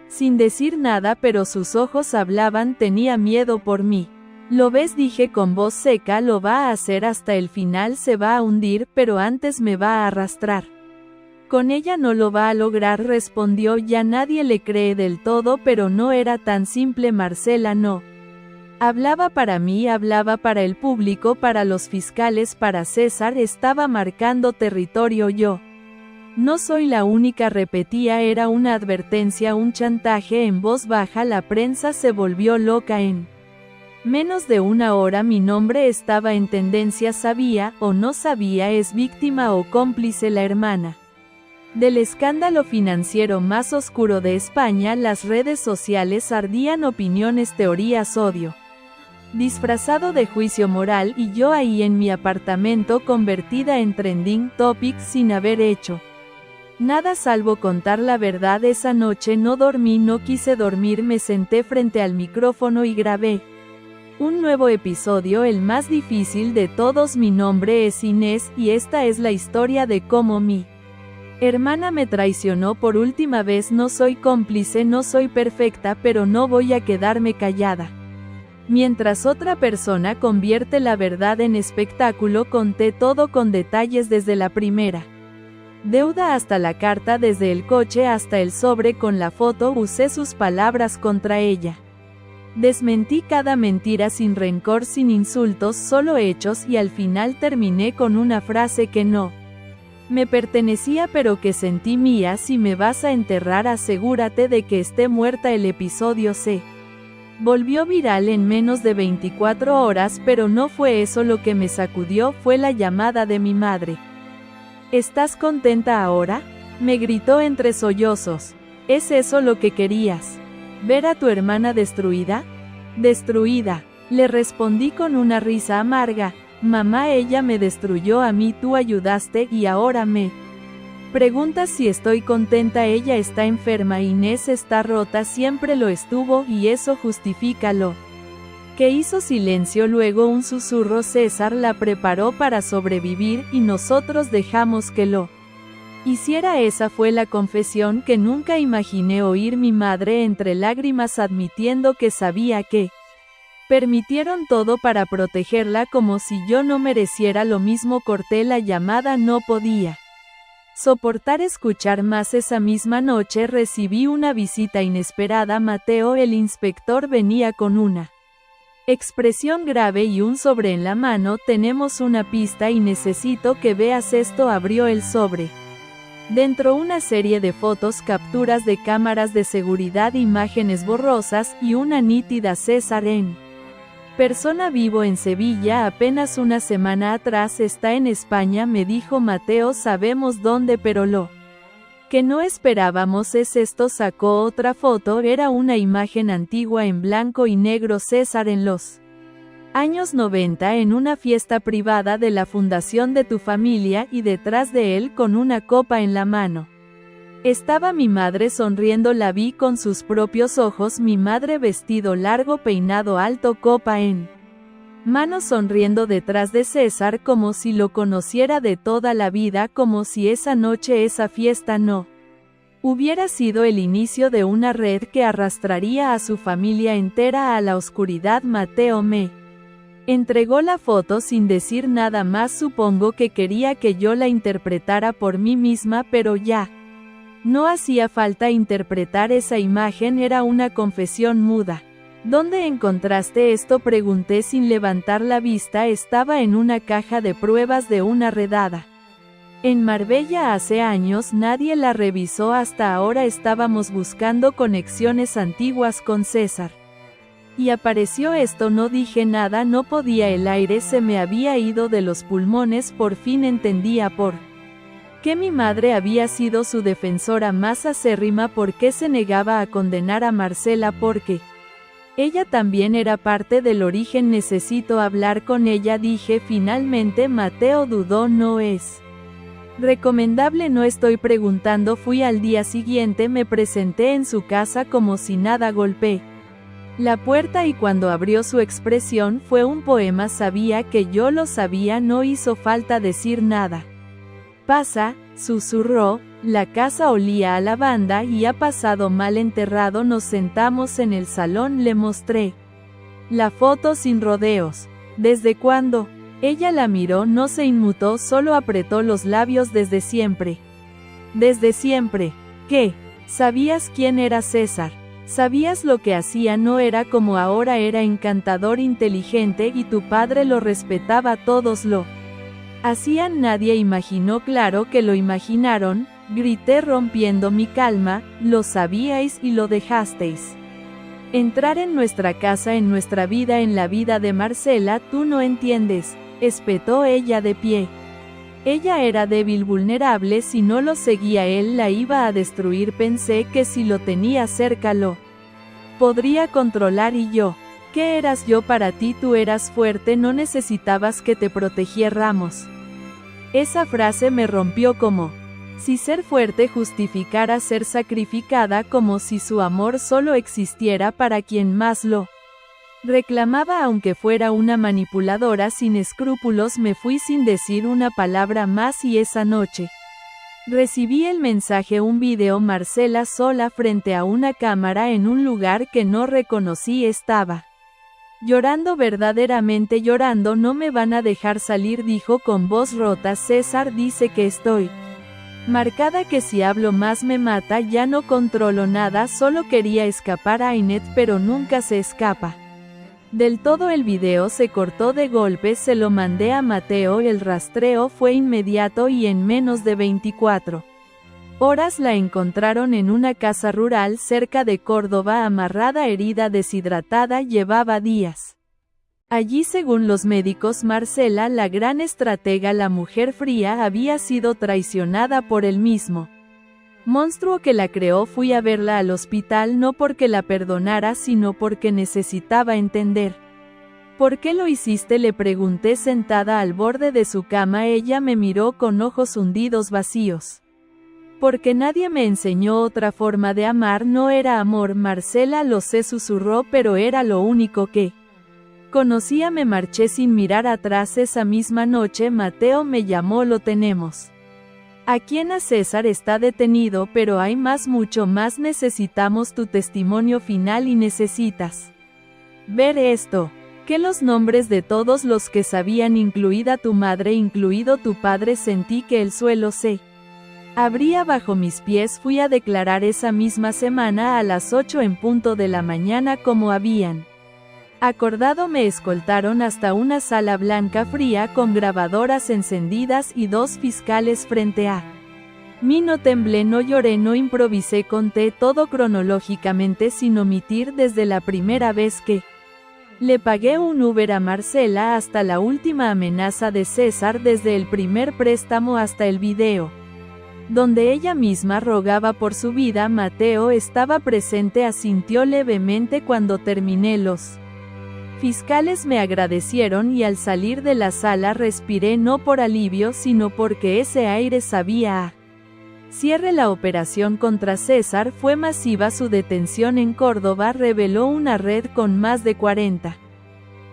sin decir nada, pero sus ojos hablaban. Tenía miedo por mí. ¿Lo ves?, dije con voz seca. Lo va a hacer hasta el final. Se va a hundir, pero antes me va a arrastrar. Con ella no lo va a lograr, respondió. Ya nadie le cree del todo, pero no era tan simple. Marcela no hablaba para mí, hablaba para el público, para los fiscales, para César. Estaba marcando territorio. Yo no soy la única, repetía. Era una advertencia, un chantaje en voz baja. La prensa se volvió loca. En menos de una hora mi nombre estaba en tendencia. Sabía, o no sabía, es víctima o cómplice la hermana del escándalo financiero más oscuro de España. Las redes sociales ardían, opiniones, teorías, odio disfrazado de juicio moral, y yo ahí en mi apartamento, convertida en trending topic, sin haber hecho nada salvo contar la verdad. Esa noche no dormí, no quise dormir. Me senté frente al micrófono y grabé un nuevo episodio, el más difícil de todos. Mi nombre es Inés, y esta es la historia de cómo mi hermana me traicionó por última vez. No soy cómplice, no soy perfecta, pero no voy a quedarme callada mientras otra persona convierte la verdad en espectáculo. Conté todo con detalles, desde la primera deuda hasta la carta, desde el coche hasta el sobre con la foto. Usé sus palabras contra ella. Desmentí cada mentira, sin rencor, sin insultos, solo hechos, y al final terminé con una frase que no me pertenecía, pero que sentí mía. Si me vas a enterrar, asegúrate de que esté muerta. El episodio se volvió viral en menos de 24 horas, pero no fue eso lo que me sacudió, fue la llamada de mi madre. ¿Estás contenta ahora?, me gritó entre sollozos. ¿Es eso lo que querías? ¿Ver a tu hermana destruida? Destruida, le respondí con una risa amarga. Mamá, ella me destruyó a mí, tú ayudaste, y ahora me Pregunta si estoy contenta. Ella está enferma. Inés está rota. Siempre lo estuvo y eso justifica lo que hizo. Silencio, luego un susurro. César la preparó para sobrevivir y nosotros dejamos que lo hiciera. Esa fue la confesión que nunca imaginé oír. Mi madre entre lágrimas admitiendo que sabía que permitieron todo para protegerla, como si yo no mereciera lo mismo. Corté la llamada. No podía soportar escuchar más. Esa misma noche recibí una visita inesperada. Mateo, el inspector, venía con una expresión grave y un sobre en la mano. Tenemos una pista y necesito que veas esto. Abrió el sobre. Dentro una serie de fotos, capturas de cámaras de seguridad, imágenes borrosas y una nítida César en persona. Vivo en Sevilla apenas una semana atrás, está en España, me dijo Mateo. Sabemos dónde, pero lo que no esperábamos es esto. Sacó otra foto, era una imagen antigua en blanco y negro. César en los años 90 en una fiesta privada de la fundación de tu familia y detrás de él con una copa en la mano estaba mi madre sonriendo. La vi con sus propios ojos. Mi madre, vestido largo, peinado alto, copa en mano, sonriendo detrás de César, como si lo conociera de toda la vida, como si esa noche, esa fiesta no hubiera sido el inicio de una red que arrastraría a su familia entera a la oscuridad. Mateo me entregó la foto sin decir nada más. Supongo que quería que yo la interpretara por mí misma, pero ya no hacía falta interpretar esa imagen, era una confesión muda. ¿Dónde encontraste esto?, pregunté sin levantar la vista. Estaba en una caja de pruebas de una redada en Marbella hace años. Nadie la revisó hasta ahora. Estábamos buscando conexiones antiguas con César y apareció esto. No dije nada, no podía, el aire se me había ido de los pulmones. Por fin entendía por que mi madre había sido su defensora más acérrima, por qué se negaba a condenar a Marcela, porque ella también era parte del origen. Necesito hablar con ella, dije finalmente. Mateo dudó. No es recomendable. No estoy preguntando. Fui al día siguiente, me presenté en su casa como si nada. Golpeé la puerta y cuando abrió su expresión fue un poema. Sabía que yo lo sabía, no hizo falta decir nada. Pasa, susurró. La casa olía a lavanda y ha pasado mal enterrado. Nos sentamos en el salón, le mostré la foto sin rodeos. ¿Desde cuándo? Ella la miró, no se inmutó, solo apretó los labios. Desde siempre. ¿Desde siempre? ¿Qué? ¿Sabías quién era César? ¿Sabías lo que hacía? No era como ahora, era encantador, inteligente y tu padre lo respetaba. Todos lo hacían. Nadie imaginó. Claro que lo imaginaron, grité rompiendo mi calma. Lo sabíais y lo dejasteis entrar en nuestra casa, en nuestra vida, en la vida de Marcela. Tú no entiendes, espetó ella de pie. Ella era débil, vulnerable. Si no lo seguía él la iba a destruir. Pensé que si lo tenía cerca lo podría controlar. ¿Y yo? ¿Qué eras yo para ti? Tú eras fuerte, no necesitabas que te protegiéramos. Esa frase me rompió, como si ser fuerte justificara ser sacrificada, como si su amor solo existiera para quien más lo reclamaba, aunque fuera una manipuladora sin escrúpulos. Me fui sin decir una palabra más y esa noche recibí el mensaje, un video. Marcela sola frente a una cámara en un lugar que no reconocí. Estaba llorando, verdaderamente llorando. No me van a dejar salir, dijo con voz rota. César dice que estoy marcada, que si hablo más me mata. Ya no controlo nada, solo quería escapar a Ainet, pero nunca se escapa del todo. El video se cortó de golpe, se lo mandé a Mateo. El rastreo fue inmediato y en menos de 24 horas la encontraron en una casa rural cerca de Córdoba, amarrada, herida, deshidratada. Llevaba días allí. Según los médicos, Marcela, la gran estratega, la mujer fría, había sido traicionada por el mismo monstruo que la creó. Fui a verla al hospital no porque la perdonara, sino porque necesitaba entender. ¿Por qué lo hiciste?, le pregunté sentada al borde de su cama. Ella me miró con ojos hundidos, vacíos. Porque nadie me enseñó otra forma de amar, no era amor, Marcela, lo sé, susurró, pero era lo único que conocía. Me marché sin mirar atrás. Esa misma noche Mateo me llamó. Lo tenemos aquí en César, está detenido, pero hay mucho más. Necesitamos tu testimonio final y necesitas ver esto. Que los nombres de todos los que sabían, incluida tu madre, incluido tu padre. Sentí que el suelo se abría bajo mis pies. Fui a declarar esa misma semana a las 8 en punto de la mañana, como habían acordado. Me escoltaron hasta una sala blanca fría con grabadoras encendidas y 2 fiscales frente a mí. No temblé, no lloré, no improvisé, conté todo cronológicamente sin omitir, desde la primera vez que le pagué un Uber a Marcela hasta la última amenaza de César, desde el primer préstamo hasta el video donde ella misma rogaba por su vida. Mateo estaba presente, asintió levemente cuando terminé. Los fiscales me agradecieron y al salir de la sala respiré, no por alivio sino porque ese aire sabía a cierre. La operación contra César fue masiva. Su detención en Córdoba reveló una red con más de 40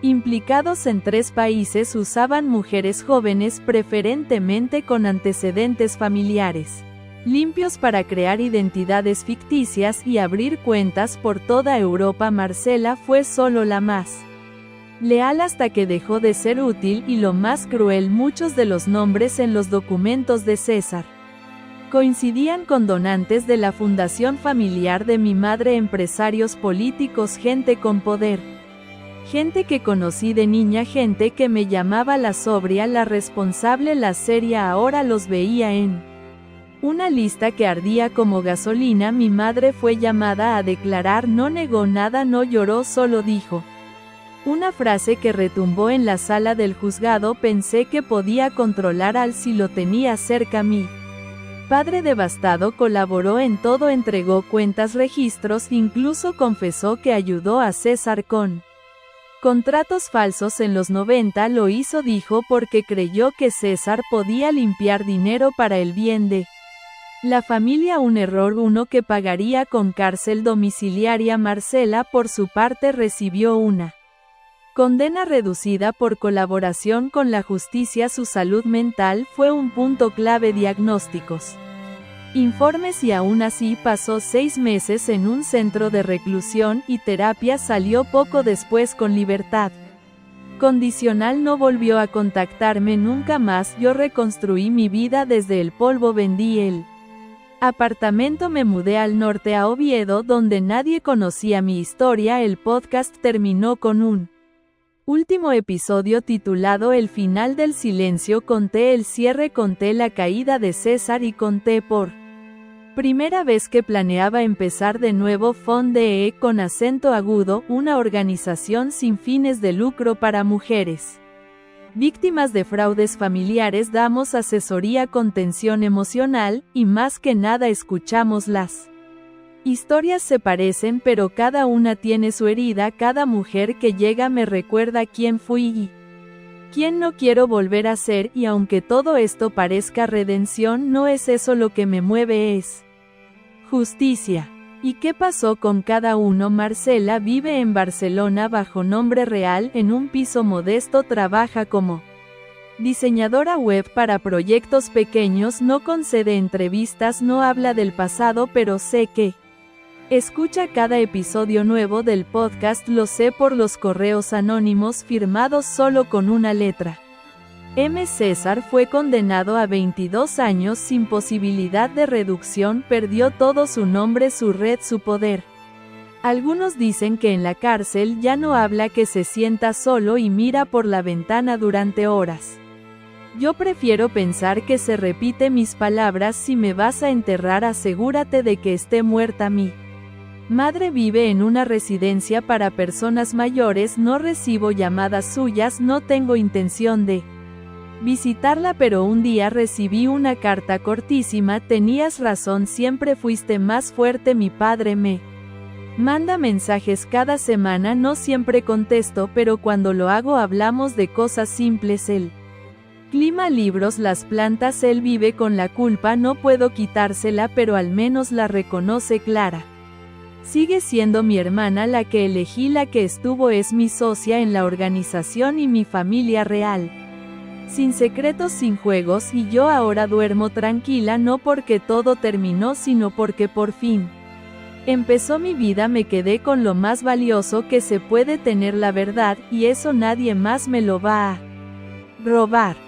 implicados en 3 países. Usaban mujeres jóvenes, preferentemente con antecedentes familiares limpios, para crear identidades ficticias y abrir cuentas por toda Europa. Marcela fue solo la más leal hasta que dejó de ser útil, y lo más cruel, muchos de los nombres en los documentos de César coincidían con donantes de la fundación familiar de mi madre, empresarios políticos, gente con poder, gente que conocí de niña, gente que me llamaba la sobria, la responsable, la seria. Ahora los veía en una lista que ardía como gasolina. Mi madre fue llamada a declarar. No negó nada, no lloró, solo dijo una frase que retumbó en la sala del juzgado: pensé que podía controlar al si lo tenía cerca. Mi padre, devastado, colaboró en todo, entregó cuentas, registros, incluso confesó que ayudó a César con contratos falsos en los 90. Lo hizo, dijo, porque creyó que César podía limpiar dinero para el bien de la familia. Un error, uno que pagaría con cárcel domiciliaria. Marcela, por su parte, recibió una condena reducida por colaboración con la justicia. Su salud mental fue un punto clave. Diagnósticos, informes, y aún así pasó 6 meses en un centro de reclusión y terapia. Salió poco después con libertad condicional. No volvió a contactarme nunca más. Yo reconstruí mi vida desde el polvo. Vendí el apartamento, me mudé al norte, a Oviedo, donde nadie conocía mi historia. El podcast terminó con un último episodio titulado El final del silencio. Conté el cierre, conté la caída de César y conté por primera vez que planeaba empezar de nuevo. Fonde con acento agudo, una organización sin fines de lucro para mujeres víctimas de fraudes familiares. Damos asesoría, contención emocional, y más que nada escuchamos las historias. Se parecen, pero cada una tiene su herida. Cada mujer que llega me recuerda quién fui y quién no quiero volver a ser, y aunque todo esto parezca redención, no es eso lo que me mueve, es justicia. ¿Y qué pasó con cada uno? Marcela vive en Barcelona bajo nombre real, en un piso modesto. Trabaja como diseñadora web para proyectos pequeños. No concede entrevistas, no habla del pasado, pero sé que escucha cada episodio nuevo del podcast. Lo sé por los correos anónimos firmados solo con una letra. M. César fue condenado a 22 años sin posibilidad de reducción. Perdió todo: su nombre, su red, su poder. Algunos dicen que en la cárcel ya no habla, que se sienta solo y mira por la ventana durante horas. Yo prefiero pensar que se repite mis palabras: si me vas a enterrar, asegúrate de que esté muerta. Mi madre vive en una residencia para personas mayores. No recibo llamadas suyas, no tengo intención de visitarla, pero un día recibí una carta cortísima: tenías razón, siempre fuiste más fuerte. Mi padre me manda mensajes cada semana, no siempre contesto, pero cuando lo hago hablamos de cosas simples. Él Clima libros las plantas él vive con la culpa no puedo quitársela pero al menos la reconoce Clara. Sigue siendo mi hermana la que elegí la que estuvo es mi socia en la organización y mi familia real. Sin secretos sin juegos y yo ahora duermo tranquila no porque todo terminó sino porque por fin empezó mi vida me quedé con lo más valioso que se puede tener la verdad y eso nadie más me lo va a robar.